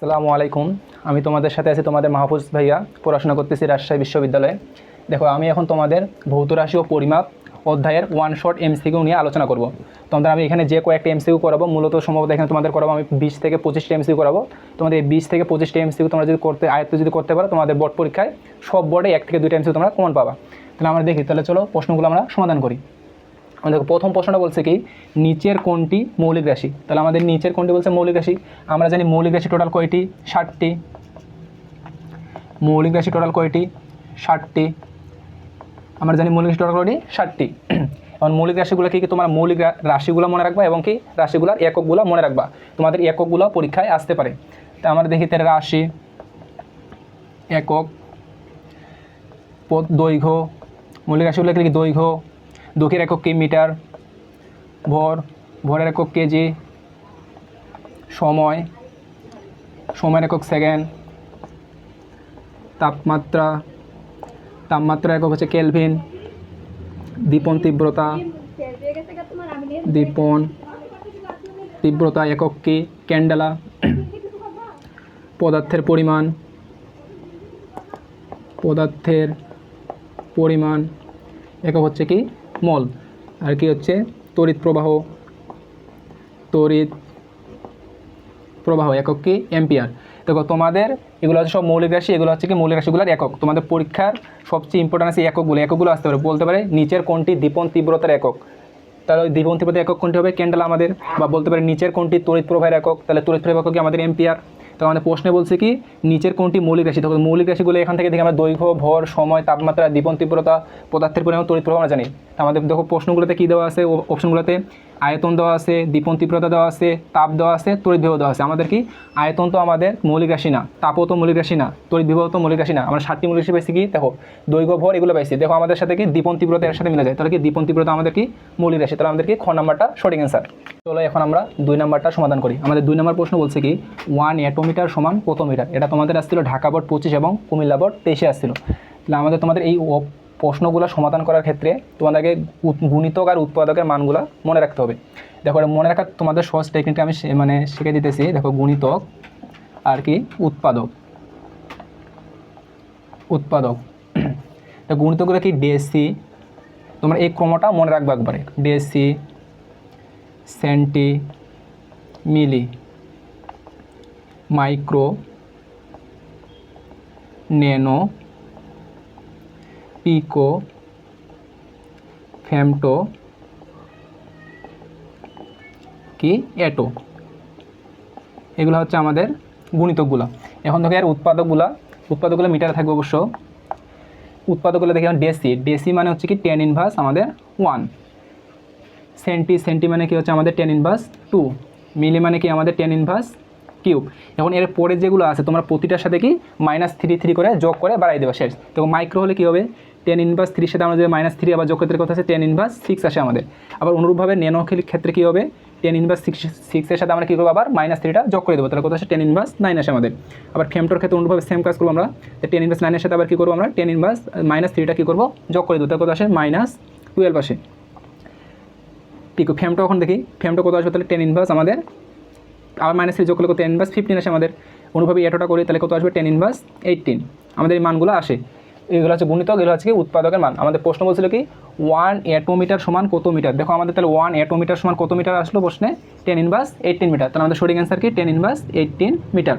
আসসালামু আলাইকুম। আমি তোমাদের সাথে আছি তোমাদের মাহফুজ ভাইয়া, পড়াশোনা করতেছি রাজশাহী বিশ্ববিদ্যালয়ে। দেখো, আমি এখন তোমাদের ভৌত রাশি ও পরিমাপ অধ্যায়ের ওয়ান শর্ট এমসিকিউ নিয়ে আলোচনা করব। তোমাদের আমি এখানে যে কয়েকটা এমসিকিউ করাবো, মূলত সম্ভবত এখানে তোমাদের করাবো আমি 20 থেকে 25টা এমসিকিউ করাবো। তোমাদের এই 20 থেকে 25টা এমসিকিউ তোমরা যদি আয়ত্ত করতে পারো, তোমাদের বোর্ড পরীক্ষায় সব বোর্ডে 1 থেকে 2টা এমসিকিউ তোমরা কমন পাবা। তাহলে আমরা দেখি, তাহলে চলো প্রশ্নগুলো আমরা সমাধান করি। দেখো, প্রথম প্রশ্নটা বলছে কি, নিচের কোনটি মৌলিক রাশি। তাহলে আমাদের নিচের কোনটি বলছে মৌলিক রাশি। আমরা জানি মৌলিক রাশি টোটাল কয়টি? 60টি। মৌলিক রাশি টোটাল কয়টি? 60টি। আমরা জানি মৌলিক রাশি টোটাল কয়টি? 60টি। এখন মৌলিক রাশিগুলো কি তোমার মৌলিক রাশিগুলো মনে রাখবা এবং কি রাশিগুলোর এককগুলো মনে রাখবা। তোমাদের এককগুলো পরীক্ষায় আসতে পারে। তা আমরা দেখি, তার রাশি, একক, দৈর্ঘ্য। মৌলিক রাশিগুলো কি? দৈর্ঘ্য, দৈর্ঘ্যের একক কি? মিটার। ভর, ভরের একক কেজি। সময়, সময়ের একক সেকেন্ড। তাপমাত্রা, তাপমাত্রার একক হচ্ছে কেলভিন। দীপন তীব্রতা, দীপন তীব্রতা একক কি? ক্যান্ডেলা। পদার্থের পরিমাণ, পদার্থের পরিমাণ একক হচ্ছে কি? মল। আর কি হচ্ছে? তড়িৎ প্রবাহ, তড়িৎ প্রবাহ একক কি? অ্যাম্পিয়ার। দেখো, তোমাদের এগুলো হচ্ছে সব মৌলিক রাশি, এগুলো হচ্ছে কি মৌলিক রাশিগুলোর একক। তোমাদের পরীক্ষার সবচেয়ে ইম্পর্টেন্ট আছে এককগুলো আসতে পারে। বলতে পারে নিচের কোনটি দীপন তীব্রতার একক। তাহলে ওই দীপন তীব্রতার একক কোনটি হবে? ক্যান্ডেলা আমাদের। বা বলতে পারে নিচের কোনটি তড়িৎ প্রবাহের একক। তাহলে তড়িৎ প্রবাহ একক কি? আমাদের অ্যাম্পিয়ার। তো আমাদের প্রশ্নে বলছে কি নিচের কোনটি মৌলিক রাশি। তখন মৌলিক রাশিগুলো এখান থেকে দেখি আমরা দৈর্ঘ্য, ভর, সময়, তাপমাত্রা, দীপন তীব্রতা, পদার্থের পরিমাণ, তড়িৎ প্রবাহ আমরা জানি। আমাদের দেখো প্রশ্নগুলোতে কী দেওয়া আছে? অপশনগুলোতে আয়তন দেওয়া আছে, দীপন তীব্রতা দেওয়া আছে, তাপ দেওয়া আছে, তড়িৎ বিভব দেওয়া আছে। আমাদের কি আয়তন তো আমাদের মৌলিক রাশি না, তাপও তো মৌলিক রাশি না, তড়িৎ বিভব তো মৌলিক রাশি না। আমরা 7টি মৌলিক রাশি পাইছি কি? দেখো, দৈর্ঘ্য, ভর এগুলো পাইছি। দেখো আমাদের সাথে কি দীপন তীব্রতা এর সাথে মিলে যায়। তাহলে কি দীপন তীব্রতা আমাদের কি মৌলিক রাশি। তাহলে আমাদের কি খ নাম্বারটা সঠিক অ্যান্সার। চলো এখন আমরা 2 নাম্বারটা সমাধান করি। আমাদের 2 নাম্বার প্রশ্ন বলছে কি 1 অ্যাটোমিটার সমান কত মিটার। এটা তোমাদের আসছিল ঢাকা বোর্ড 25 এবং কুমিল্লা বোর্ড 23-এ আসছিল। তাহলে তোমাদের এই প্রশ্নগুলো সমাধান করার ক্ষেত্রে তোমাদেরকে গুণিতক আর উৎপাদকের মানগুলো মনে রাখতে হবে। দেখো, মনে রাখার তোমাদের সহজ টেকনিকটা আমি শিখে দিতেছি। দেখো, গুণিতক আর কি উৎপাদক। তো গুণিতকগুলো কি? ডেসি, তোমরা এই ক্রমটা মনে রাখবে একবারে। ডেসি, সেন্টি, মিলি, মাইক্রো, ন্যানো, পিকো, ফেমটো কি? এটো। এগুলো হচ্ছে আমাদের গুণিতকগুলো। এখন দেখো এর উৎপাদকগুলো মিটারে থাকবে অবশ্য। উৎপাদকগুলো দেখি ডেসি। ডেসি মানে হচ্ছে কি 10 ইনভার্স আমাদের 1। সেন্টি মানে কি হচ্ছে আমাদের 10 ইনভার্স 2। মিলি মানে কি আমাদের 10 ইনভার্স কিউব। এখন এর পরে যেগুলো আছে তোমরা প্রতিটার সাথে কি -3 করে যোগ করে বাড়াই দেবে শেষ। তো মাইক্রো হলে কী হবে? 10 ইনভার্স 3 সাথে আমরা যদি -3 আবার যোগ করতে কথা আছে 10 ইনভার্স 6 আসে আমাদের। আবার অনুরূপভাবে ন্যানো ক্ষেত্রে কী হবে? 10 ইনভার্স 6-এর সাথে আমরা কী করবো? আবার -3টা যোগ করে দেবো। তাহলে কথা আছে 10 ইনভার্স 9 আসে আমাদের। আবার ফেমটোর ক্ষেত্রে অনুরূপভাবে সেম কাজ করবো আমরা। 10 ইনভার্স 9-এর সাথে আবার কী করবো? আমরা 10 ইনভার্স -3টা কী করবো? যোগ করে দেবো। তাহলে কথা আসে -12 আসে। পিকো ফেমটো এখন দেখি ফেমটো কত আসবে? তাহলে 10 ইনভার্স আমাদের আবার -3 যোগ করলে কত? 10 ইনভার্স 15 আসে আমাদের। অনুভাবে এটোটা করি তাহলে কত আসবে? 10 ইনভার্স 18। আমাদের এই মানগুলো আসে। এগুলো হচ্ছে গুণিতক, এগুলো হচ্ছে কি উৎপাদকের মান। আমাদের প্রশ্ন বলছিল কি 1 অ্যাটোমিটার সমান কত মিটার। দেখো আমাদের তাহলে 1 অ্যাটোমিটার সমান কত মিটার আসলো প্রশ্নে? 10 ইনভার্স 18 মিটার। তাহলে আমাদের সঠিক অ্যান্সার কি 10 ইনভার্স 18 মিটার।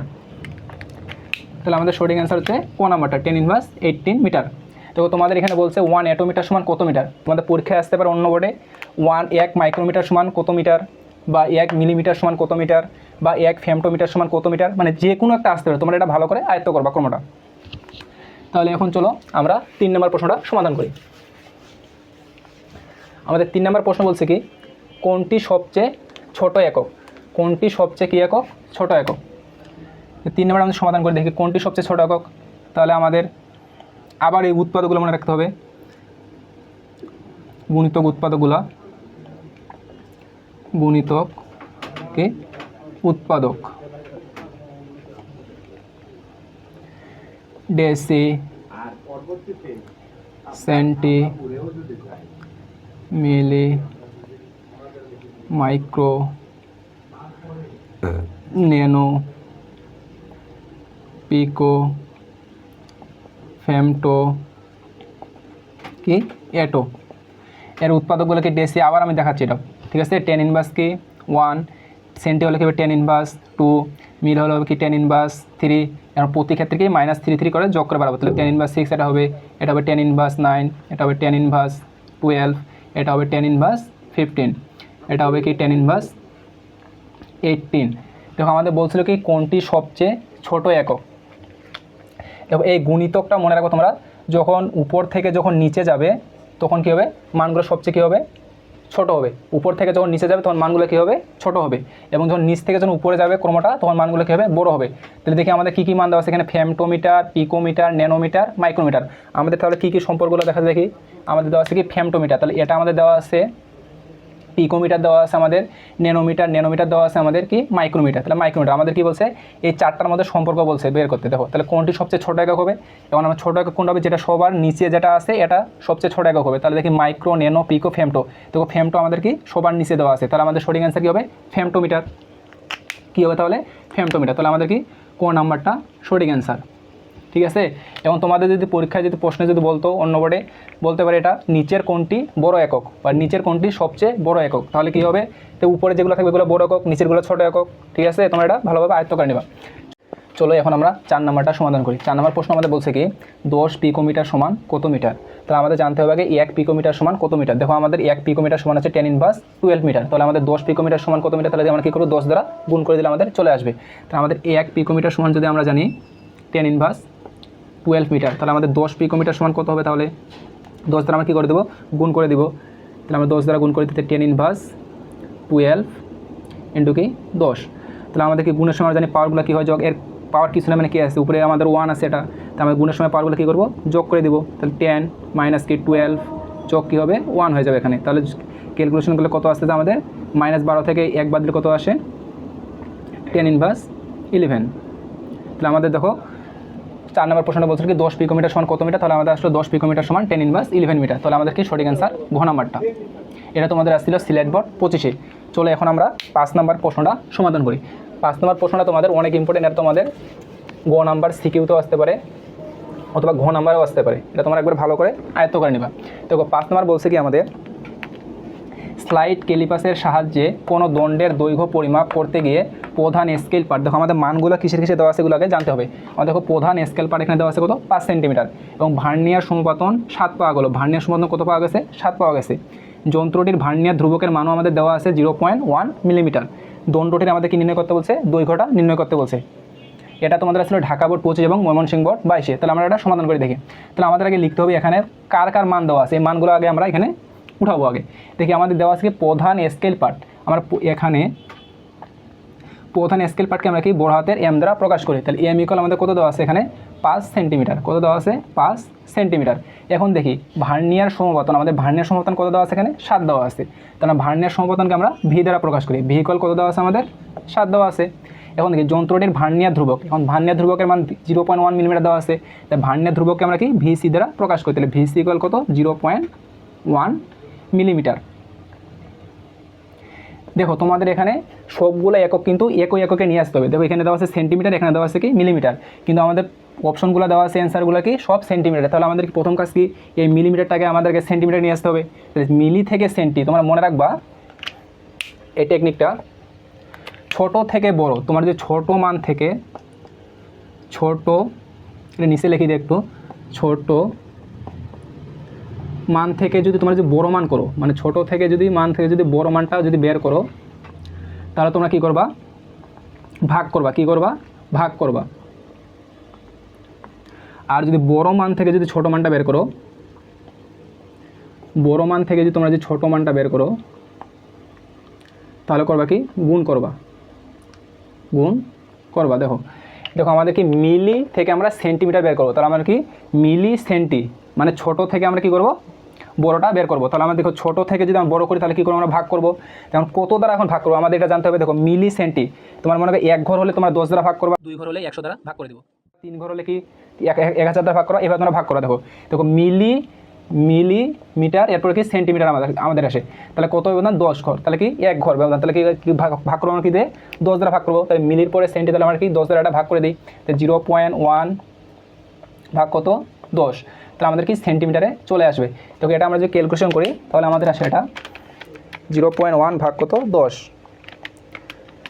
তাহলে আমাদের সঠিক অ্যান্সার হচ্ছে ক নাম্বারটা 10 ইনভার্স 18 মিটার। দেখো তোমাদের এখানে বলছে 1 অ্যাটোমিটার সমান কত মিটার। তোমাদের পরীক্ষায় আসতে পারে অন্য বোর্ডে 1 মাইক্রোমিটার সমান কত মিটার, বা 1 মিলিমিটার সমান কত মিটার, বা 1 ফেমটোমিটার সমান কত মিটার। মানে যে কোনো একটা আসতে পারে, তোমরা এটা ভালো করে আয়ত্ত করবা ক্রমটা। তাহলে এখন চলো আমরা 3 নম্বর প্রশ্নটা সমাধান করি। আমাদের 3 নম্বর প্রশ্ন বলছে কি কোনটি সবচেয়ে ছোট একক। কোনটি সবচেয়ে কি একক? ছোট একক। 3 নম্বর আমাদের সমাধান করে দেখি কোনটি সবচেয়ে ছোট একক। তাহলে আমাদের আবার এই উৎপাদকগুলো মনে রাখতে হবে। গুণিতক উৎপাদকগুলো, গুণিতক কি উৎপাদক। ডেসি, সেন্টি, মিলি, মাইক্রো, ন্যানো, পিকো, ফেমটো, কি এটো। এর উৎপাদকগুলোকে ডেসি, আবার আমি দেখাচ্ছি এটা, ঠিক আছে। টেন ইনভার্স কি 1, সেন্টি হলে কি হবে টেন ইনভার্স 2, মিল হলে হবে কি টেন ইনভার্স 3, এবং প্রতি ক্ষেত্রে কি -3 করে যোগ করে বাড়াবো, তাহলে টেন ইনভার্স 6 এটা হবে, এটা হবে টেন ইনভার্স 9, এটা হবে টেন ইনভার্স 12, এটা হবে টেন ইনভার্স 15, এটা হবে কি টেন ইনভার্স 18। দেখো আমাদের বলছিল কি কোনটি সবচেয়ে ছোট একক। দেখো এই গুণিতকটা মনে রাখো তোমরা, যখন উপর থেকে যখন নিচে যাবে তখন কী হবে, মানগুলো সবচেয়ে কী হবে, ছোট হবে। উপর থেকে যখন নিচে যাবে তখন মানগুলো কী হবে, ছোট হবে, এবং যখন নিচ থেকে যখন উপরে যাবে ক্রমটা তখন মানগুলো কী হবে, বড় হবে। তাহলে দেখি আমাদের কী কী মান দেওয়া আছে এখানে, ফেমটোমিটার, পিকোমিটার, ন্যানোমিটার, মাইক্রোমিটার। আমাদের তাহলে কী কী সম্পর্কগুলো দেখা দেখি, আমাদের দেওয়া আছে কি ফেমটোমিটার, তাহলে এটা আমাদের দেওয়া আছে পিকোমিটার, দেওয়া আছে আমাদের ন্যানোমিটার দেওয়া আছে আমাদের কি মাইক্রোমিটার। তাহলে মাইক্রোমিটার আমাদের কি বলছে, এই চারটার মধ্যে সম্পর্ক বলছে বের করতে। দেখো তাহলে কোনটি সবচেয়ে ছোট একক হবে, এবং আমার ছোট একক কোনটা হবে, যেটা সবার নিচে যেটা আছে এটা সবচেয়ে ছোট একক হবে। তাহলে দেখি মাইক্রো, ন্যানো, পিকো, ফেমটো। দেখো ফেমটো আমাদের কি সবার নিচে দেওয়া আছে, তাহলে আমাদের সঠিক অ্যান্সার কী হবে, ফেমটোমিটার। কী হবে তাহলে, ফেমটোমিটার। তাহলে আমাদের কি কোন নাম্বারটা সঠিক অ্যান্সার, ঠিক আছে। এবং তোমাদের যদি পরীক্ষায় যদি প্রশ্নে যদি বলতো অন্য বোর্ডে বলতে পারে এটা নিচের কোনটি বড় একক বা নিচের কোনটি সবচেয়ে বড় একক, তাহলে কী হবে, তো উপরে যেগুলো থাকবে এগুলো বড় একক, নিচেরগুলো ছোট একক, ঠিক আছে। তোমরা এটা ভালোভাবে আয়ত্ত করে নিবা। চলো এখন আমরা 4 নাম্বারটা সমাধান করি। 4 নাম্বার প্রশ্ন আমাদের বলছে কি 10 পিকোমিটার সমান কত মিটার। তাহলে আমাদের জানতে হবে আগে 1 পিকোমিটার সমান কত মিটার। দেখো আমাদের 1 পিকোমিটার সমান হচ্ছে 10 ইনভার্স 12 মিটার। তাহলে আমাদের 10 পিকোমিটার সমান কত মিটার, তাহলে আমরা কী করবো 10 দ্বারা গুণ করে দিলে আমাদের চলে আসবে। তাহলে আমাদের 1 পিকোমিটার সমান যদি আমরা জানি 10 ইনভার্স 12 মিটার, তাহলে আমাদের 10 পিকোমিটার সমান কত হবে, তাহলে 10 দ্বারা আমরা কী করে দেবো, গুণ করে দিব। তাহলে আমরা 10 দ্বারা গুণ করে দিতে 10 ইনভার্স 12 ইন্টু কি 10। তাহলে আমাদের কি গুণের সময় জানি পাওয়ারগুলো কী হয়, যোগ, এর পাওয়ার কিছু না মানে কী আছে, উপরে আমাদের 1 আছে এটা, তাহলে আমরা গুণের সময় পাওয়ারগুলো কী করবো, যোগ করে দিব। তাহলে 10 মাইনাস কি 12 যোগ কী হবে 1 হয়ে যাবে এখানে। তাহলে ক্যালকুলেশন করলে কত আসছে, আমাদের -12 থেকে 1 বাদ দিলে কত আসে, 10 ইনভার্স 11। তাহলে আমাদের দেখো 4 নম্বর প্রশ্নটা বলছিল কি 10 পিকোমিটার সমান কত মিটার, তাহলে আমাদের আসলে 10 পিকোমিটার সমান 10 ইনভার্স 11 মিটার। তাহলে আমাদের কি সঠিক অ্যান্সার ঘ নাম্বারটা। এটা তোমাদের আসছিল সিলেট বোর্ড 25-এ। চলো এখন আমরা 5 নম্বর প্রশ্নটা সমাধান করি। 5 নম্বর প্রশ্নটা তোমাদের অনেক ইম্পর্টেন্ট, এটা তোমাদের গ নাম্বার সিকিউতেও আসতে পারে অথবা ঘ নাম্বারেও আসতে পারে, এটা তোমরা একবার ভালো করে আয়ত্ত করে নিবা। দেখো 5 নম্বর বলছে কি আমাদের স্লাইড ক্যালিপাসের সাহায্যে কোনো দণ্ডের দৈর্ঘ্য পরিমাপ করতে গিয়ে প্রধান স্কেল পার্ট, দেখো আমাদের মানগুলো কিসের কিসে দেওয়া আছে এগুলোকে জানতে হবে। আমাদের দেখো প্রধান স্কেল পার্ট এখানে দেওয়া আছে কত 5 সেন্টিমিটার, এবং ভার্নিয়ার সমপাতন 7 পাওয়া গেলো। ভার্নিয়ার সমপাতন কত পাওয়া গেছে, 7 পাওয়া গেছে। যন্ত্রটির ভার্নিয়ার ধ্রুবকের মানও আমাদের দেওয়া আছে 0.1 মিলিমিটার। দণ্ডটির আমাদের কি নির্ণয় করতে বলছে, দৈর্ঘ্যটা নির্ণয় করতে বলছে। এটা তোমাদের আসলে ঢাকা বোর্ড 25 এবং ময়মনসিংহ বোর্ড 22-এ। তাহলে আমরা এটা সমাধান করে দেখি। তাহলে আমাদের আগে লিখতে হবে এখানে কার কার মান দেওয়া আছে, এই মানগুলো আগে আমরা এখানে উঠাবো। আগে দেখি আমাদের দেওয়া আছে প্রধান স্কেল পার্ট, আমরা এখানে প্রধান স্কেল পার্টকে আমরা কি বড় হাতের এম দ্বারা প্রকাশ করি। তাহলে এম ইকুয়াল আমাদের কত দেওয়া আছে এখানে 5 সেন্টিমিটার, কত দেওয়া আছে 5 সেন্টিমিটার। এখন দেখি ভার্নিয়ার সমপাতন, আমাদের ভার্নিয়ার সমপাতন কত দেওয়া আছে এখানে 7 দেওয়া আছে। তাহলে ভার্নিয়ার সমপাতনকে আমরা ভি দ্বারা প্রকাশ করি, ভি ইকুয়াল কত দেওয়া আছে আমাদের 7 দেওয়া আছে। এখন দেখি যন্ত্রটির ভার্নিয়ার ধ্রুবক, এখন ভার্নিয়ার ধ্রুবকের মান 0.1 মিলিমিটার দেওয়া আছে। তাই ভার্নিয়ার ধ্রুবককে আমরা কি ভিসি দ্বারা প্রকাশ করি, তাহলে ভিসি ইকুয়াল কত 0.1 মিলিমিটার। দেখো তোমাদের এখানে সবগুলো একক কিন্তু একই এককে নিয়ে আসতে হবে। দেখো এখানে দেওয়া আছে সেন্টিমিটার, এখানে দেওয়া আছে কি মিলিমিটার, কিন্তু আমাদের অপশনগুলো দেওয়া আছে অ্যান্সারগুলো কি সব সেন্টিমিটার। তাহলে আমাদের প্রথম কাজ কি এই মিলিমিটারটাকে আমাদেরকে সেন্টিমিটার নিয়ে আসতে হবে। মিলি থেকে সেন্টি তোমরা মনে রাখবা এই টেকনিকটা, ছোট থেকে বড়, তোমার যে ছোট মান থেকে ছোট, এটা নিচে লিখে দিই একটু, ছোট মান থেকে যদি তোমরা যদি বড় মান করো, মানে ছোট থেকে যদি মান থেকে যদি বড় মানটা যদি বের করো, তাহলে তোমরা কি করবা, ভাগ করবা, কি করবা ভাগ করবা। আর যদি বড় মান থেকে যদি ছোট মানটা বের করো, বড় মান থেকে যদি তোমরা যদি ছোট মানটা বের করো, তাহলে করবা কি গুণ করবা, গুণ করবা। দেখো দেখো আমাদের কি মিলি থেকে আমরা সেন্টিমিটার বের করবো, তাহলে আমরা কি মিলি সেন্টি, মানে ছোট থেকে আমরা কি করব বড়টা বের করবো। তাহলে আমরা দেখো ছোট থেকে যদি আমরা বড় করি তাহলে কী করবো, আমরা ভাগ করবো। যেমন কত দ্বারা এখন ভাগ করবো আমাদের এটা জানতে হবে। দেখো মিলি সেন্টি, তোমার মনে হবে 1 ঘর হলে তোমার 10 দ্বারা ভাগ করবা, 2 ঘর হলে 100 দ্বারা ভাগ করে দেবো, 3 ঘর হলে কি 1000 দ্বারা ভাগ করো, এভাবে তোমরা ভাগ করো। দেখো দেখো মিলি মিলিমিটার, এরপরে কি সেন্টিমিটার আমাদের আসে। তাহলে কত ব্যবধান? 10 ঘর। তাহলে কি 1 ঘর ব্যবধান, তাহলে কি ভাগ করবো আমরা কি দিয়ে? 10 দ্বারা ভাগ করবো। তাহলে মিলির পরে সেন্টি, তাহলে আমরা কি 10 দ্বারা এটা ভাগ করে দিই। তাহলে 0.1 ভাগ কত? 10। তাহলে আমাদের কি সেন্টিমিটারে চলে আসবে। তো এটা আমরা যদি ক্যালকুলেশন করি তাহলে আমাদের আসে এটা 0.1 ভাগ কত? 10,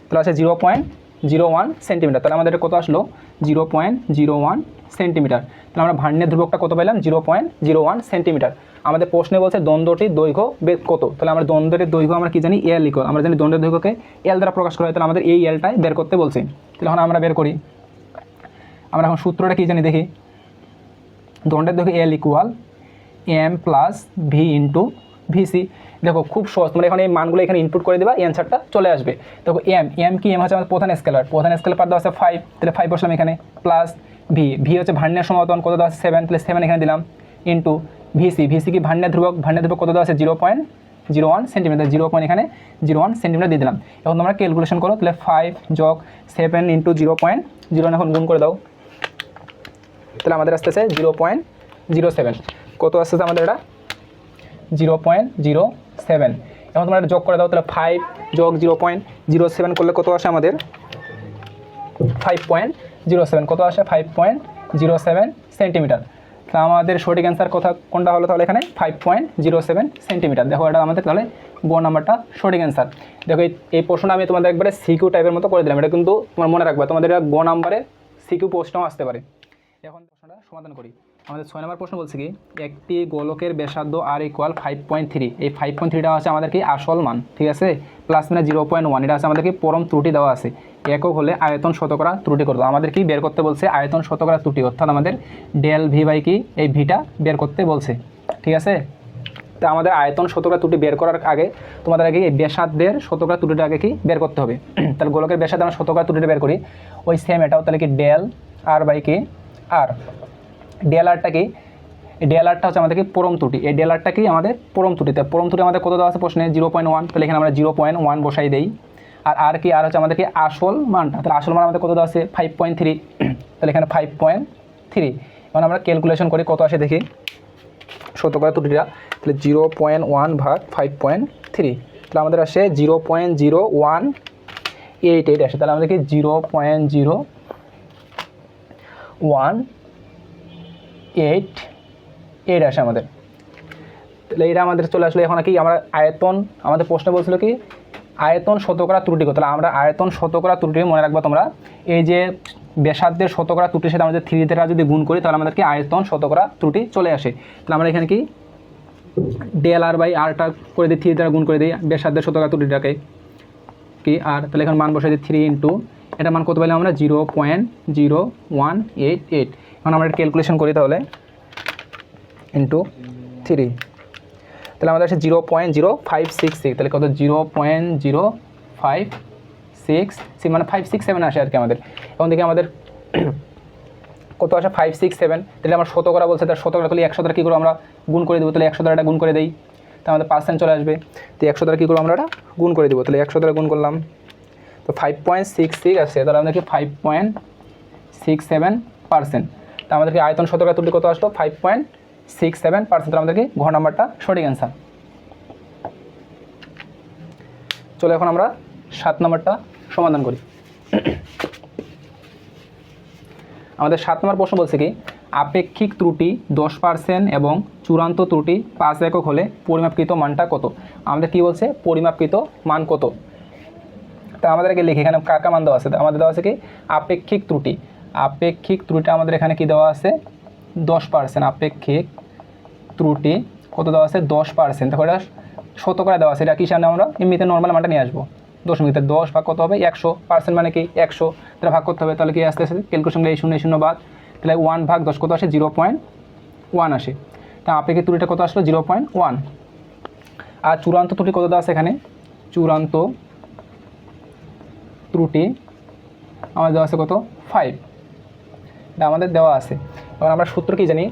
তাহলে আছে 0.01 সেন্টিমিটার। তাহলে আমাদের কত আসলো? 0.01 সেন্টিমিটার। তাহলে আমরা ভার্নিয়ার ধ্রুবকটা কত পেলাম? 0.01 সেন্টিমিটার। আমাদের প্রশ্নে বলছে দ্বন্দ্বটির দৈর্ঘ্য বেগ কত। তাহলে আমরা দ্বন্দ্বের দৈর্ঘ্য আমরা কি জানি? এল ইকুয়াল, আমরা জানি দ্বন্দ্বের দৈর্ঘ্যকে এল দ্বারা প্রকাশ করা হয়। তাহলে আমাদের এই এলটাই বের করতে বলছে। তাহলে এখন আমরা বের করি। আমরা এখন সূত্রটা কি জানি দেখি। দ্বন্দ্বের দৈর্ঘ্য L equal M plus V into VC. দেখো খুব সহজ, তোমরা এখানে এই মানগুলো এখানে ইনপুট করে দেবা, অ্যান্সারটা চলে আসবে। দেখো এম কি? এম হচ্ছে আমাদের প্রধান স্কেলার পার দেওয়া আছে 5, তাহলে 5 বসলাম এখানে, প্লাস ভি হচ্ছে ভার্নিয়ার সমাপতন, কত দেওয়া আছে? 7, তাহলে 7 এখানে দিলাম, ইন্টু ভিসি কি ভার্নিয়ার ধ্রুবক কত দেওয়া আছে? 0.01 সেন্টিমিটার, 0.01 সেন্টিমিটার দিয়ে দিলাম। এখন তোমরা ক্যালকুলেশন করো, তাহলে 5 যোগ 7 ইন্টু 0.01 এখন গুণ করে দাও। তাহলে আমাদের আসতেছে 0.07। কত আসতেছে আমাদের? এটা 0.07। এখন তোমরা যোগ করে দাও, তাহলে 5 যোগ 0.07 করলে কত আসে আমাদের? 5.07। কত আসে? 5.07 সেন্টিমিটার। তা আমাদের সঠিক অ্যান্সার কোনটা হলো? তাহলে এখানে 5.07 সেন্টিমিটার। দেখো এটা আমাদের তাহলে গ নাম্বারটা সঠিক অ্যান্সার। দেখো এই প্রশ্নটা আমি তোমাদের একবারে সিকিউ টাইপের মতো করে দিলাম। এটা কিন্তু তোমার মনে রাখবে, তোমাদের গ নাম্বারে সিকিউ প্রশ্নও আসতে পারে। এখন প্রশ্নটা সমাধান করি। আমাদের 6 নম্বর প্রশ্ন বলছে কি, একটি গোলকের ব্যাসার্ধ আর ইকুয়াল 5.3। এই 5.3টা আছে আমাদের কি আসল মান, ঠিক আছে, প্লাস মানে 0.1, এটা আছে আমাদের কি পরম ত্রুটি দেওয়া আছে। একক হলে আয়তন শতকরা ত্রুটি করতে আমাদের কি বের করতে বলছে? আয়তন শতকরা ত্রুটি, অর্থাৎ আমাদের ডেল ভি বাই কি এই ভিটা বের করতে বলছে, ঠিক আছে। তো আমাদের আয়তন শতকরা ত্রুটি বের করার আগে তোমাদের আগে এই ব্যাসার্ধের শতকরা ত্রুটিটা আগে কি বের করতে হবে। তাহলে গোলকের ব্যাসার্ধে আমরা শতকরা ত্রুটিটা বের করি, ওই সেম এটাও তাহলে কি ডেল আর বাই কি আর। ডেলারটা কি? ডেলারটা হচ্ছে আমাদের কি পরম ত্রুটি। এই ডেলারটা কি? আমাদের পরম ত্রুটিতে। পরম ত্রুটি আমাদের কত দেওয়া আছে প্রশ্নে? 0.1। তাহলে এখানে আমরা 0.1 বসাই দেই। আর কি? আর হচ্ছে আমাদের কি আসল মানটা। তাহলে আসল মান আমাদের কত দেওয়া আছে? 5.3। তাহলে এখানে 5.3। এখন আমরা ক্যালকুলেশন করি কত আসে দেখি শতকরা ত্রুটিটা। তাহলে 0.1 ভাগ 5.3, তাহলে আমাদের আসে 0.0188 আসে। তাহলে আমাদের কি 0.0188 আসে আমাদের। তাহলে এটা আমাদের চলে আসলে। এখন কি আমরা আয়তন, আমাদের প্রশ্ন বলছিল কি আয়তন শতকরা ত্রুটি। তাহলে আমরা আয়তন শতকরা ত্রুটি মনে রাখবো তোমরা, এই যে ব্যাসার্ধের শতকরা ত্রুটির সাথে আমাদের 3 দ্বারা যদি গুণ করি তাহলে আমাদের কি আয়তন শতকরা ত্রুটি চলে আসে। তাহলে আমরা এখানে কি ডেল আর বাই আরটা করে দিই, 3 দ্বারা গুণ করে দিই ব্যাসার্ধের শতকরা ত্রুটিটাকে কি আর। তাহলে এখন মান বসাই দিই 3 ইন্টু এটা মান কত পেলাম আমরা? 0.0188। এখন আমরা এটা ক্যালকুলেশন করি তাহলে ইন্টু 3, তাহলে আমাদের আছে 0.0566। তাহলে কত? 0.0566 মানে 567 আসে আর কি আমাদের। এখন দেখি আমাদের কত আসে? 567। তাহলে আমার শতকরা বলছে, তার শতকরা তাহলে 100 দ্বারা কী করবো আমরা গুণ করে দেবো। তাহলে 100 দ্বারা এটা গুণ করে দেই, তো আমাদের পার্সেন্ট চলে আসবে। তো 100 দ্বারা কী করবো আমরা এটা গুণ করে দেবো। তাহলে 100 দ্বারা গুণ করলাম তো 5.66 আসছে। তাহলে আমাদের কি 5.67%। তো আমাদেরকে আয়তন শতকরা ত্রুটি কত আসলো? 5.67%। তাহলে আমাদেরকে ঘ নাম্বারটা সঠিক অ্যান্সার। চলো এখন আমরা 7 নাম্বারটা সমাধান করি। আমাদের 7 নম্বর প্রশ্ন বলছে কি, আপেক্ষিক ত্রুটি 10% এবং চূড়ান্ত ত্রুটি 5 একক হলে পরিমাপকৃত মানটা কত? আমাদের কি বলছে? পরিমাপকৃত মান কত। তা আমাদেরকে লিখে এখানে কাকা মান দেওয়া আছে। আমাদের দেওয়া আছে কি আপেক্ষিক ত্রুটি। আপেক্ষিক ত্রুটিটা আমাদের এখানে কি দেওয়া আছে? 10%। আপেক্ষিক ত্রুটি কত দেওয়া আছে? 10%। তাহলে এটা শতকরা দেওয়া আছে। এটা কি সামনে আমরা এমনিতে নর্মাল মানটা নিয়ে আসবো। দশমিক 10 ভাগ কত হবে? 100%, মানে কি 100 তাহলে ভাগ করতে হবে। তাহলে কি আসতে আসে ক্যালকুলেশন এই 0 বাদ, তাহলে 1 ভাগ 10 কত আসে? 0.1 আসে। তা আপেক্ষিক ত্রুটিটা কত আসলো? 0.1। আর চূড়ান্ত ত্রুটি কত দেওয়া আছে এখানে? চূড়ান্ত ত্রুটি আমাদের দেওয়া আছে কত? 5। এটা আমাদের দেওয়া আছে। এবার আমরা সূত্র কি জানি?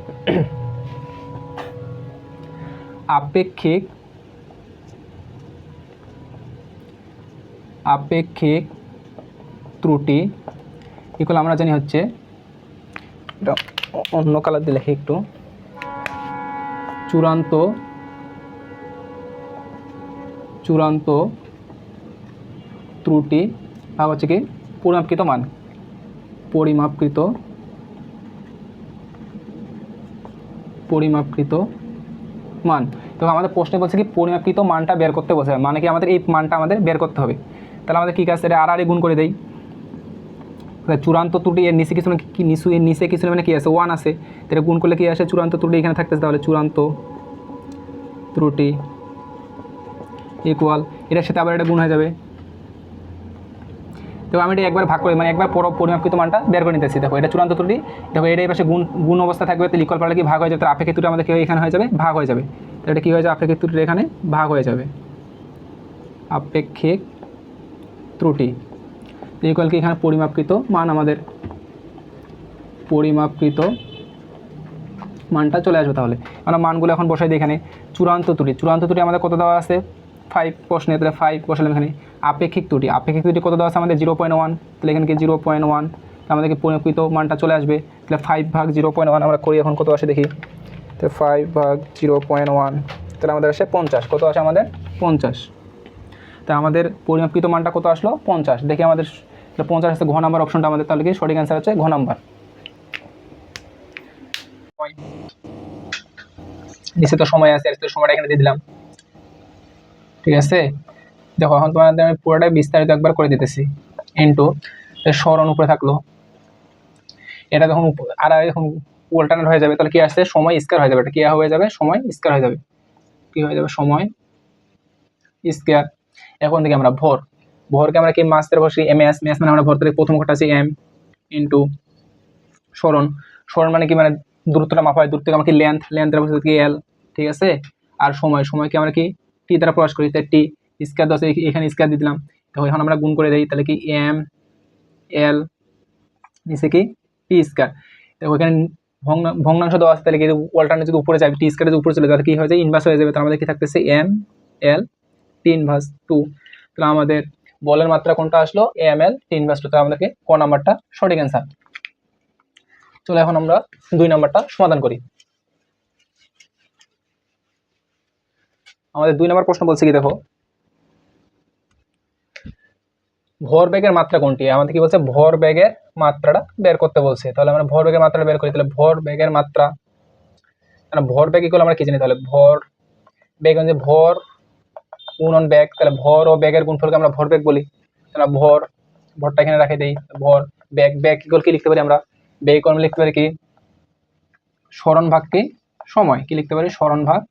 আপেক্ষিক ত্রুটি ইকুয়াল আমরা জানি হচ্ছে, এটা অন্য কালার দিয়ে লিখি একটু, চূড়ান্ত চূড়ান্ত ত্রুটি ভাগ হচ্ছে কি পরিমাপকৃত মান, পরিমাপকৃত মান। তো আমাদের প্রশ্নে বলছে কি পরিমাপকৃত মানটা বের করতে বলছে, মানে কি আমাদের এই মানটা আমাদের বের করতে হবে। তাহলে আমাদের কী কাজ, এটা আর গুণ করে দেই। চূড়ান্ত ত্রুটি এর নিচে কিছু কি নিচে কিছু মানে কী আছে, 1 আছে, এটা গুণ করলে কী আসে, চূড়ান্ত ত্রুটি এখানে থাকতেছে, তাহলে চূড়ান্ত ত্রুটি ইকুয়াল এটার সাথে আবার এটা গুণ হয়ে যাবে। তো আমি এটা একবার ভাগ করে মানে একবার পরিমাপকৃত মানটা বের করে নিতেছি। দেখো এটা চূড়ান্ত ত্রুটি, দেখো এটা এই পাশে গুণ অবস্থা থাকবে, তাহলে ইকুয়াল পারলে কি ভাগ হয়ে যাবে, তার আপেক্ষিক ত্রুটি আমাদের কী এখানে হয়ে যাবে, ভাগ হয়ে যাবে। তো এটা কী হয়ে যাবে, আপেক্ষিক ত্রুটি এখানে ভাগ হয়ে যাবে, আপেক্ষিক ত্রুটি ইকুয়াল কি এখানে পরিমাপকৃত মান, আমাদের পরিমাপকৃত মানটা চলে আসবে। তাহলে আমরা মানগুলো এখন বসাই দিই এখানে। চূড়ান্ত ত্রুটি আমাদের কত দেওয়া আছে 5 প্রশ্নে, তাহলে 5 বসালাম এখানে। আপেক্ষিক ত্রুটি কত দেওয়া আছে আমাদের 0.1, তাহলে এখানে কি 0.1, আমাদেরকে পরিমাপকৃত মানটা চলে আসবে। তাহলে 5 ভাগ 0.1 আমরা করি, এখন কত আসে দেখি। তো 5 ভাগ 0.1, তাহলে আমাদের আসে 50। কত আসে আমাদের 50। তা আমাদের পরিমাপকৃত মানটা কত আসলো 50। দেখি আমাদের 50 আসছে ঘ নাম্বার অপশনটা আমাদের, তাহলে কি সঠিক অ্যান্সার হচ্ছে ঘ নাম্বার। নিচে তো সময় আছে, সময়টা এখানে দিয়ে দিলাম, ঠিক আছে। দেখো এখন তোমাদের আমি পুরোটাই বিস্তারিত একবার করে দিতেছি। ইনটু স্মরণ উপরে থাকলো, এটা যখন আর এখন অল্টারনেট হয়ে যাবে, তাহলে কি আসছে সময় স্কয়ার হয়ে যাবে, এটা কি হয়ে যাবে, সময় স্কয়ার হয়ে যাবে, কি হয়ে যাবে, সময় স্কয়ার। এখন থেকে আমরা ভরকে আমরা কি মাসের বসি ms মানে আমরা ভর থেকে প্রথম ঘরটা আছে m ইনটু স্মরণ মানে কি, মানে দূরত্বটা মাপা হয়, দূরত্ব থেকে আমরা কি লেন্থের বসে কি l, ঠিক আছে। আর সময়কে আমরা কি t দ্বারা প্রকাশ করি, তাই t স্কয়ার দশ এখানে স্কয়ার দিয়ে দিলাম। দেখো এখন আমরা গুণ করে দেই, তাহলে কি m l নিচে কি t স্কয়ার। দেখো এখানে ভগ্নাংশ দেওয়া আছে, তাহলে কি অল্টারনেট যদি উপরে যায়, t স্কয়ার যদি উপরে চলে যায়, তাহলে কি হয়ে যায়, ইনভার্স হয়ে যাবে। তার আমাদের কি থাকতেছে m l t ইনভার্স 2। তাহলে আমাদের বলের মাত্রা কোনটা আসলো, m l t ইনভার্স 2। তাহলে আমাদেরকে ক নাম্বারটা সঠিক অ্যান্সার। চলো এখন আমরা 2 নাম্বারটা সমাধান করি। আমাদের 2 নাম্বার প্রশ্ন বলছে কি, দেখো ভরবেগের মাত্রা কোনটি, আমাদের কি বলছে ভরবেগের মাত্রাটা বের করতে বলছে। তাহলে আমরা ভরবেগের মাত্রাটা বের করি। তাহলে ভরবেগের মাত্রা, ভরবেগ ইকুয়াল আমরা কি জানি, তাহলে ভর বেগ মানে ভর গুণন বেগ, তাহলে ভর ও বেগের গুণফলকে আমরা ভরবেগ বলি। তাহলে ভরটা এখানে রাখে দেই, ভর বেগ ইকুয়াল কি লিখতে পারি আমরা, বেগ ইকুয়াল লিখতে পারি কি স্মরণ ভাগ কি সময়, কি লিখতে পারি স্মরণ ভাগ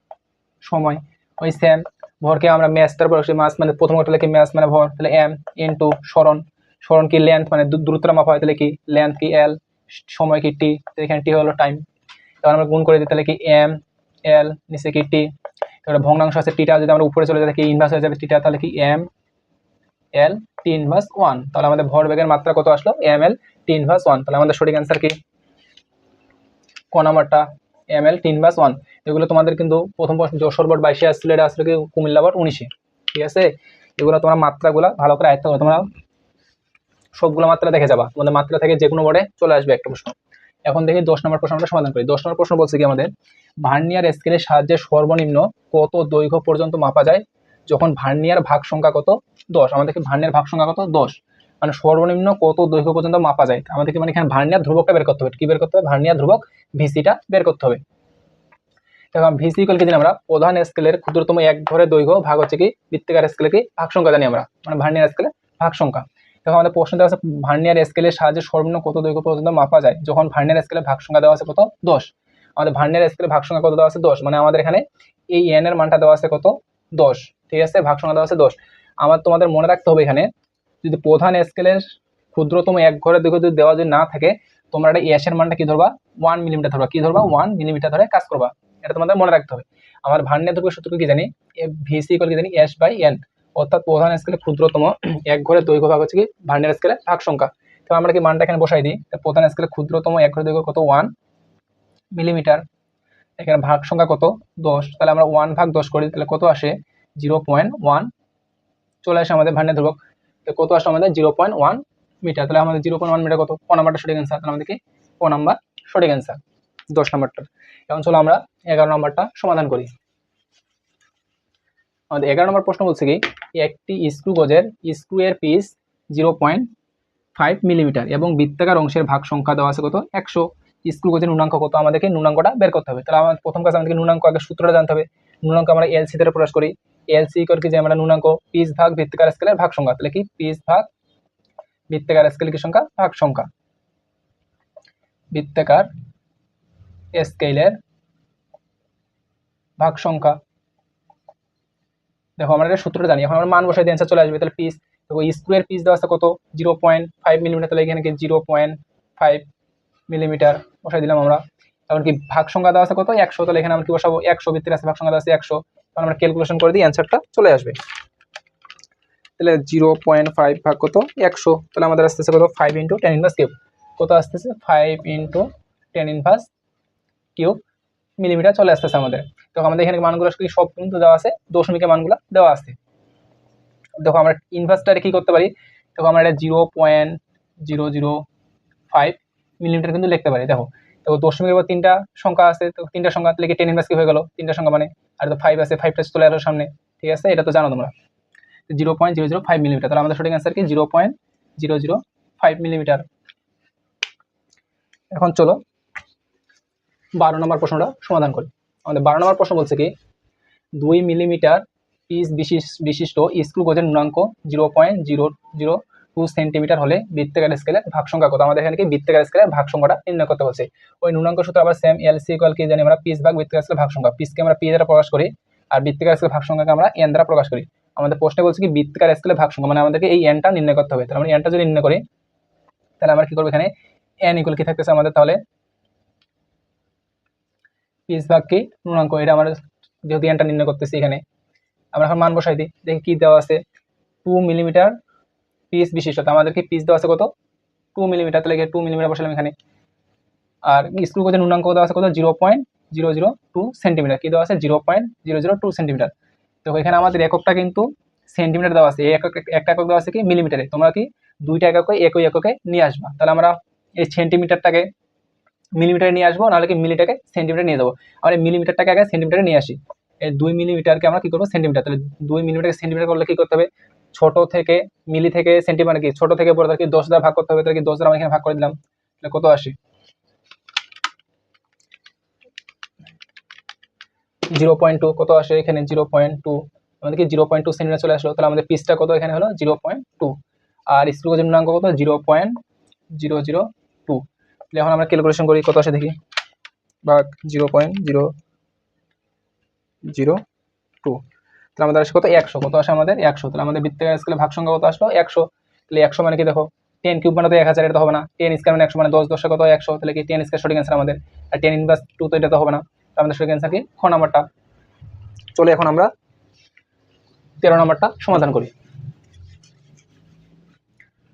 সময়। ওই সেম ভরকে আমরা ম্যাস তারপর মাস মানে প্রথম ঘরটা লিখি ম্যাস মানে ভর, তাহলে m ইনটু স্মরণ কি লেন্থ মানে দূরত্বটা মাপা হয়, তাহলে কি লেন্থ কি l, সময় কি t, এখানে t হলো টাইম। তাহলে আমরা গুণ করে দিই, তাহলে কি m l নিচে কি t, তাহলে ভগ্নাংশ আছে টিটা, যদি আমরা উপরে চলে যাই কি ইনভার্স হয়ে যাবে টিটা, তাহলে কি m l t ইনভার্স 1। তাহলে আমাদের ভরবেগের মাত্রা কত আসলো, m l t ইনভার্স 1। তাহলে আমাদের সঠিক অ্যান্সার কি ক নাম্বারটা m l t ইনভার্স 1। এগুলো তোমাদের কিন্তু প্রথম প্রশ্ন যশোর বোর্ড 22-এ আসছিল, এটা আসলে কি কুমিল্লা বোর্ড 19-এ, ঠিক আছে। এগুলো তোমরা মাত্রাগুলো ভালো করে আয়ত্ত করো, তোমরা সবগুলো মাত্রা দেখে যাবা, তোমাদের মাত্রা থেকে যে কোনো বোর্ডে চলে আসবে একটা প্রশ্ন। এখন দেখি 10 নম্বর প্রশ্ন আমরা সমাধান করি। 10 নম্বর প্রশ্ন বলছে কি আমাদের ভার্নিয়ার স্কেলের সাহায্যে সর্বনিম্ন কত দৈর্ঘ্য পর্যন্ত মাপা যায় যখন ভার্নিয়ার ভাগ সংখ্যা কত 10। আমাদেরকে ভার্নিয়ার ভাগ সংখ্যা কত 10, মানে সর্বনিম্ন কত দৈর্ঘ্য পর্যন্ত মাপা যায়। আমাদেরকে মানে এখানে ভার্নিয়ার ধ্রুবকটা বের করতে হবে। কি বের করতে হবে, ভার্নিয়ার ধ্রুবক ভিসিটা বের করতে হবে। এখন ভিসি ইকুয়াল কি জানি আমরা, প্রধান স্কেলের ক্ষুদ্রতম এক ঘরের দৈর্ঘ্য ভাগ হচ্ছে কি বৃত্তাকার স্কেলের কি ভাগ সংখ্যা জানি আমরা, মানে ভার্নিয়ার স্কেলের ভাগ সংখ্যা। দেখো আমাদের প্রশ্ন দেওয়া আছে ভার্নিয়ার স্কেলের সাহায্যে সর্বনিম্ন কত দৈর্ঘ্য পর্যন্ত মাপা যায় যখন ভার্নিয়ার স্কেলের ভাগ সংখ্যা দেওয়া আছে কত 10। আমাদের ভার্নিয়ার স্কেলের ভাগ সংখ্যা কত দেওয়া আছে 10, মানে আমাদের এখানে এই এন এর মানটা দেওয়া আছে কত 10, ঠিক আছে, ভাগ সংখ্যা দেওয়া আছে 10। আমার তোমাদের মনে রাখতে হবে এখানে যদি প্রধান স্কেলের ক্ষুদ্রতম এক ঘরের দৈর্ঘ্য যদি দেওয়া যদি না থাকে, তোমরা এটা এস এর মানটা কি ধরবা 1 মিলিমিটার ধরবা, কি ধরবা 1 মিলিমিটার ধরে কাজ করবা, এটা তোমাদের মনে রাখতে হবে। আমার ভার্নিয়ার ধ্রুবকের সূত্র কি জানি, ভিসি ইকুয়াল কি জানি এস বাই এন, অর্থাৎ প্রধান স্কেলের ক্ষুদ্রতম এক ঘরের দৈর্ঘ্য ভাগ হচ্ছে কি ভার্নিয়ার স্কেলের ভাগ সংখ্যা। তো আমরা কি মানটা এখানে বসাই দিই, প্রধান স্কেলের ক্ষুদ্রতম এক ঘরের দৈর্ঘ্য কত 1 মিলিমিটার, এখানে ভাগ সংখ্যা কত 10, তাহলে আমরা 1 ভাগ 10 করি, তাহলে কত আসে 0.1 চলে আসে আমাদের ভার্নিয়ার ধ্রুবক। তো কত আসে আমাদের 0.1 মিটার, তাহলে আমাদের 0.1 মিটার কত ক নাম্বারটা সঠিক অ্যান্সার। তাহলে আমাদের কি ক নাম্বার সঠিক অ্যান্সার। 10 নম্বরটা। এখন চলো আমরা 11 নম্বরটা সমাধান করি। আমাদের 11 নম্বর প্রশ্ন বলছে কি, একটি স্ক্রু গজের স্ক্রু এর পিচ 0.5 মিলিমিটার এবং বৃত্তাকার অংশের ভাগ সংখ্যা দেওয়া আছে কত 100। স্ক্রু গজের ন্যূনাঙ্ক কত, আমাদেরকে ন্যূনাঙ্কটা বের করতে হবে। তাহলে আমার প্রথম কাজ আমাদেরকে ন্যূনাঙ্ক আগে সূত্রটা জানতে হবে। ন্যূনাঙ্ক আমরা এলসি দ্বারা প্রকাশ করি। এলসি করে কি যে আমরা ন্যূনাঙ্ক পিচ ভাগ বৃত্তাকার স্কেলের ভাগ সংখ্যা, তাহলে কি পিচ ভাগ বৃত্তাকার স্কেলের কি সংখ্যা ভাগ সংখ্যা, বৃত্তাকার স্কেলের ভাগ সংখ্যা। দেখো আমরা এটা সূত্রটা জানি, এখন আমরা মান বসাই দিয়ে অ্যান্সার চলে আসবে। তাহলে পিচ দেখো স্ক্রু এর পিচ দেওয়া আছে কত 0.5 মিলিমিটার, তাহলে এখানে কি 0.5 মিলিমিটার বসাই দিলাম আমরা। তখন কি ভাগ সংখ্যা দেওয়া আছে কত 100, তাহলে এখানে আমরা কি বসাবো 100, বৃত্তের আছে ভাগ সংখ্যা দেওয়া আছে 100, তাহলে আমরা ক্যালকুলেশন করে দিই অ্যান্সারটা চলে আসবে। তাহলে 0.5 ভাগ কত 100, তাহলে আমাদের আসতেছে কত 5 × 10 ইনভার্স কিউব, কত আসতেছে 5 × 10 ইনভার্স কিউব মিলিমিটার চলে আসতেছে আমাদের। তো আমাদের এখানে মানগুলো সব কিন্তু দেওয়া আছে, দশমিকের মানগুলো দেওয়া আছে। দেখো আমরা ইনভার্সটা কি করতে পারি, দেখো আমরা এটা 0.005 মিলিমিটার কিন্তু লিখতে পারি। দেখো তো দশমিকের পর 3টা সংখ্যা আছে, তো 3টা সংখ্যা লিখে 10 ইনভার্স কি হয়ে গেল 3টা সংখ্যা মানে, আর তো 5 আছে 5টা চলে আসলো সামনে, ঠিক আছে, এটা তো জানো তোমরা 0.005 মিলিমিটার। তাহলে আমাদের সঠিক অ্যান্সার কি 0.005 মিলিমিটার। এখন চলো 12 নম্বর প্রশ্নটা সমাধান করি। আমাদের 12 নম্বর প্রশ্ন বলছে কি, 2 মিলিমিটার পিচ বিশিষ্ট স্ক্রু গজের ন্যূনাঙ্ক 0.002 সেন্টিমিটার হলে বৃত্তাকার স্কেলের ভাগ সংখ্যা কত। আমাদের এখানে কি বৃত্তাকার স্কেলের ভাগ সংখ্যাটা নির্ণয় করতে বলছে। ওই ন্যূনাঙ্ক সূত্র আবার সেম, এলসি ইকুয়াল কি জানি আমরা পিচ ভাগ বৃত্তাকার স্কেলের ভাগ সংখ্যা, পিচকে আমরা পি দ্বারা প্রকাশ করি আর বৃত্তাকার স্কেলের ভাগ সংখ্যাকে আমরা এন দ্বারা প্রকাশ করি। আমাদের প্রশ্নে বলছে কি বৃত্তাকার স্কেলের ভাগ সংখ্যা, মানে আমাদেরকে এই এনটা নির্ণয় করতে হবে। তাহলে আমরা এনটা যদি নির্ণয় করি তাহলে আমরা কি করবো, এখানে এন ইকুয়াল কি থাকতেছে আমাদের, তাহলে পিচ ভাগ কি ন্যূনাঙ্ক, এটা আমরা যেহেতু এনটা নির্ণয় করতেছি এখানে আমরা এখন মান বসাই দিই। দেখি কি দেওয়া আছে 2 মিলিমিটার পিচ বিশিষ্ট, আমাদেরকে পিচ দেওয়া আছে কত 2 মিলিমিটার, তাহলে 2 মিলিমিটার বসালাম এখানে। আর স্ক্রু গজের ন্যূনাঙ্ক দেওয়া আছে কত 0.002 সেন্টিমিটার, কি দেওয়া আছে 0.002 সেন্টিমিটার। তো এখানে আমাদের এককটা কিন্তু সেন্টিমিটার দেওয়া আছে, একটা একক দেওয়া আছে কি মিলিমিটারে। তোমরা কি দুইটা এককে একই এককে নিয়ে আসবা, তাহলে আমরা এই সেন্টিমিটারটাকে মিলিমিটারে নিয়ে আসবো, নাহলে কি মিলিটাকে সেন্টিমিটারে নিয়ে যাবো। আমরা মিলিমিটারটাকে আগে সেন্টিমিটারে নিয়ে আসি। এই 2 মিলিমিটারকে আমরা কি করবো সেন্টিমিটার, তাহলে 2 মিলিমিটারকে সেন্টিমিটার করলে কি করতে হবে, ছোট থেকে মিলি থেকে সেন্টিমিটার কি ছোট থেকে বড় কি 10 দ্বারা ভাগ করতে হবে, তাহলে কি 10 দ্বারা আমরা এখানে ভাগ করে দিলাম, তাহলে কত আসে 0.2, কত আসে এখানে 0.2, আমাদের কি 0.2 সেন্টিমিটার চলে আসলো। তাহলে আমাদের পিচটা কত এখানে হলো 0.2 আর স্ক্রু গজের ন্যূনাঙ্ক কত 0.002। এখন আমরা ক্যালকুলেশন করি কত আসে দেখি, ভাগ 0.002, তাহলে আমাদের আসে কত 100, কত আসে আমাদের 100। তাহলে আমাদের বৃত্তাকার স্কেলে ভাগ সংখ্যা কত আসলো 100। তাহলে 100 মানে কি দেখো 10 কিউব মানে তো 1000, এটা তো হবে না। 10 স্কয়ার মানে 100, মানে 10 10 কত 100, তাহলে কি 10 স্কয়ার সঠিক অ্যান্সার আমাদের। আর 10 ইনভার্স 2 তো এটা তো হবে না, আমাদের সঠিক অ্যান্সার কি খ নাম্বারটা। চলে এখন আমরা 13 নম্বরটা সমাধান করি।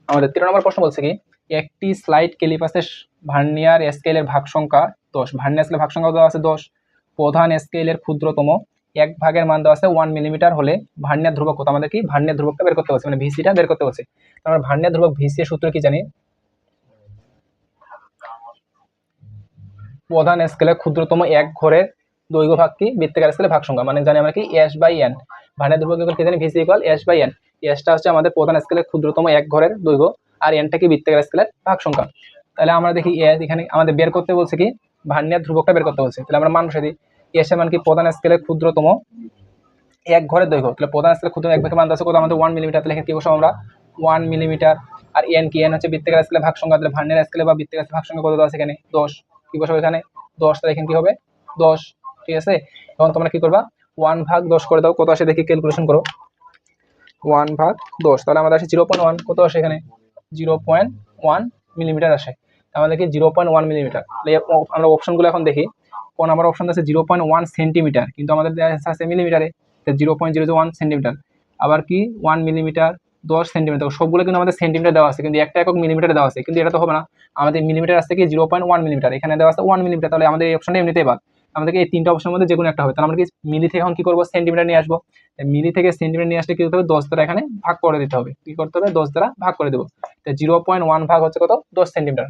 আমাদের 13 নম্বর প্রশ্ন বলছে কি, একটি স্লাইড ক্যালিপাসের ভার্নিয়ার স্কেলের ভাগ সংখ্যা 10, ভার্নিয়ার স্কেলের ভাগ সংখ্যা দেওয়া আছে 10, প্রধান স্কেলের ক্ষুদ্রতম এক ভাগের মান দেওয়া আছে 1 মিলিমিটার হলে ভার্নিয়ার ধ্রুবক কত। আমাদের কি ভার্নিয়ার ধ্রুবকটা বের করতে হচ্ছে, মানে ভিসিটা বের করতে হচ্ছে। আমরা ভার্নিয়ার ধ্রুবক ভিসি এর সূত্র কি জানি, প্রধান স্কেলের ক্ষুদ্রতম এক ঘরের দৈর্ঘ্য ভাগ কি বৃত্তাকার স্কেলের ভাগ সংখ্যা, মানে জানি আমরা কি S/N। ভার্নিয়ার ধ্রুবক কি জানি ভিসি ইকুয়াল S/N। এসটা হচ্ছে আমাদের প্রধান স্কেলের ক্ষুদ্রতম এক ঘরের দৈর্ঘ্য আর এনটা কি বৃত্তাকার স্কেলের ভাগ সংখ্যা। তাহলে আমরা দেখি এখানে আমাদের বের করতে বলছে কি ভার্নিয়ার ধ্রুবকটা বের করতে বলছে। তাহলে আমরা মান বসাই দিই, এস এর মান কি প্রধান স্কেলের ক্ষুদ্রতম এক ঘরের দৈর্ঘ্য, তাহলে প্রধান স্কেলের ক্ষুদ্রতম এক ভাগের মান আছে কত আমাদের 1 মিলিমিটার, তাহলে এখানে কি বসাবো আমরা 1 মিলিমিটার। আর এন কি এন হচ্ছে বৃত্তাকার স্কেলের ভাগ সংখ্যা, তাহলে ভার্নিয়ার স্কেলে বা বৃত্তাকার স্কেলের ভাগ সংখ্যা কত দেওয়া আছে এখানে 10, কি বসাবো এখানে 10, তাহলে এখানে কি হবে 10, ঠিক আছে। এখন তোমরা কি করবা 1/10 করে দাও, কত আসে দেখি ক্যালকুলেশন করো 1/10, তাহলে আমাদের আসে 0.1, কত আসে এখানে 0.1 মিলিমিটার আসে, আমাদের কি 0.1 মিলিমিটার। তাহলে আমরা অপশনগুলো এখন দেখি, কোন আমার অপশন আছে 0.1 সেন্টিমিটার, কিন্তু আমাদের আছে মিলিমিটারে 0.001 সেন্টিমিটার, আবার কি 1 মিলিমিটার 10 সেন্টিমিটার, সবগুলো কিন্তু আমাদের সেন্টিমিটার দেওয়া আছে, কিন্তু একটা একক মিলিমিটারে দেওয়া আছে, কিন্তু এটা তো হবে না। আমাদের মিলিমিটার আসছে কি 0.1 মিলিমিটার, এখানে দেওয়া আছে 1 মিলিমিটার, তাহলে আমাদের এই অপশনটা এমনিতেই বাদ। আমাদেরকে এই তিনটা অপশনের মধ্যে যে কোনো একটা হবে, তাহলে আমরা কি মিলি থেকে এখন কি করবো সেন্টিমিটার নিয়ে আসবো। মিলি থেকে সেন্টিমিটার নিয়ে আসলে কি করতে হবে 10 দ্বারা এখানে ভাগ করে দিতে হবে, কি করতে হবে 10 দ্বারা ভাগ করে দেবো। 0.1 ভাগ হচ্ছে কত 10 সেন্টিমিটার।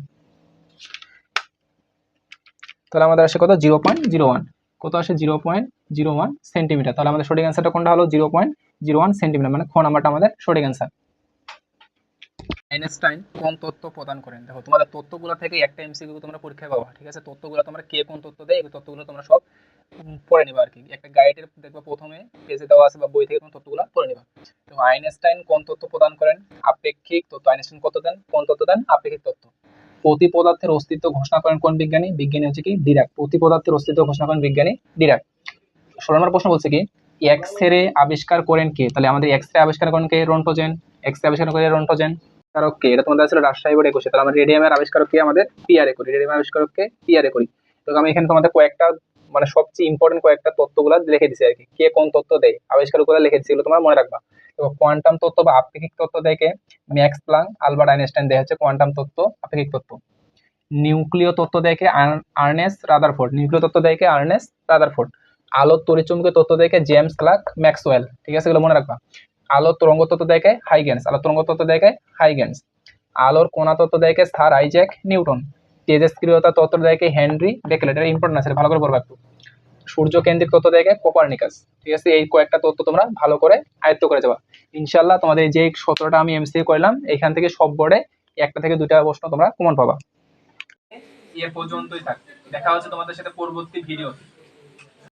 তো তাহলে আমাদের আসে কত 0.01, কত আসে 0.01 সেন্টিমিটার। তাহলে আমাদের সঠিক অ্যান্সারটা কোনটা হলো 0.01 সেন্টিমিটার, মানে খ নাম্বারটা আমাদের সঠিক অ্যান্সার। আইনস্টাইন কোন তত্ত্ব প্রদান করেন? দেখো তোমাদের তত্ত্বগুলো থেকে একটা এমসিকিউ তোমরা পরীক্ষায় পাবা, ঠিক আছে? তত্ত্বগুলো তোমরা কে কোন তত্ত্ব দেয় এই তত্ত্বগুলো তোমরা সব পড়ে নিবা আর কি। একটা গাইডের দেখবা প্রথমে পেজে দেওয়া আছে বা বই থেকে তোমরা তত্ত্বগুলো পড়ে নিবা। তো আইনস্টাইন কোন তত্ত্ব প্রদান করেন? আপেক্ষিক তত্ত্ব। আইনস্টাইন কত দেন? কোন তত্ত্ব দেন? আপেক্ষিক তত্ত্ব। প্রতি পদার্থের অস্তিত্ব ঘোষণা করেন কোন বিজ্ঞানী? বিজ্ঞানী হচ্ছে কি ডিরাক। প্রতি পদার্থের অস্তিত্ব ঘোষণা করেন বিজ্ঞানী ডিরাক। 16 নম্বর প্রশ্ন বলছে কি এক্স রে আবিষ্কার করেন কে? তাহলে আমাদের এক্স রে আবিষ্কার করেন কে? রন্টজেন। এক্স রে আবিষ্কার করে রন্টজেন। আবিষ্কারক কে? এটা তোমাদের ছিল রাজশাহী বোর্ডে 21। তাহলে আমরা রেডিয়ামের আবিষ্কারক কে? আমাদের পিআরএ করি। রেডিয়ামের আবিষ্কারক কে? পিআরএ করি। তো আমি এখানে তোমাদের কয়েকটা মানে সবচেয়ে ইম্পর্টেন্ট কয়েকটা তত্ত্বগুলো লিখে দিছি আর কি, কে কোন তত্ত্ব দেয় আবিষ্কারকগুলো লিখে দিছি, এগুলো তোমরা মনে রাখবা। তো কোয়ান্টাম তত্ত্ব বা আপেক্ষিক তত্ত্ব দেয় কে? ম্যাক্স প্লাঙ্ক, আলবার্ট আইনস্টাইন দেয় হচ্ছে কোয়ান্টাম তত্ত্ব, আপেক্ষিক তত্ত্ব। নিউক্লিয় তত্ত্ব দেয় কে? Ernst Rutherford. নিউক্লিয় তত্ত্ব দেয় কে? Ernst Rutherford. আলোর তড়িৎচুম্বকীয় তত্ত্ব দেয় কে? James clerk Maxwell. ঠিক আছে, এগুলো মনে রাখবা। আলোর তরঙ্গ তত্ত্ব দেয় কে? হাইগেন্স। আলোর তরঙ্গ তত্ত্ব দেয় কে? হাইগেন্স। আলোর কণা তত্ত্ব দেয় কে? Sir Isaac Newton. তেজস্ক্রিয়তা তত্ত্ব দেয় কে? হেনরি বেকেল। এটা ইম্পর্টেন্ট আছে, ভালো করে পড়বা একটু। সূর্য কেন্দ্রিক তত্ত্ব দেয় কে? কোপারনিকাস। ঠিক আছে, এই কয়েকটা তত্ত্ব তোমরা ভালো করে আয়ত্ত করে যাবা ইনশাআল্লাহ। তোমাদের যে 17টা আমি এমসিকিউ করলাম এখান থেকে সব বোর্ডে একটা থেকে দুইটা প্রশ্ন তোমরা কমন পাবা। এ পর্যন্তই থাক, দেখা হচ্ছে তোমাদের সাথে পরবর্তী ভিডিওতে।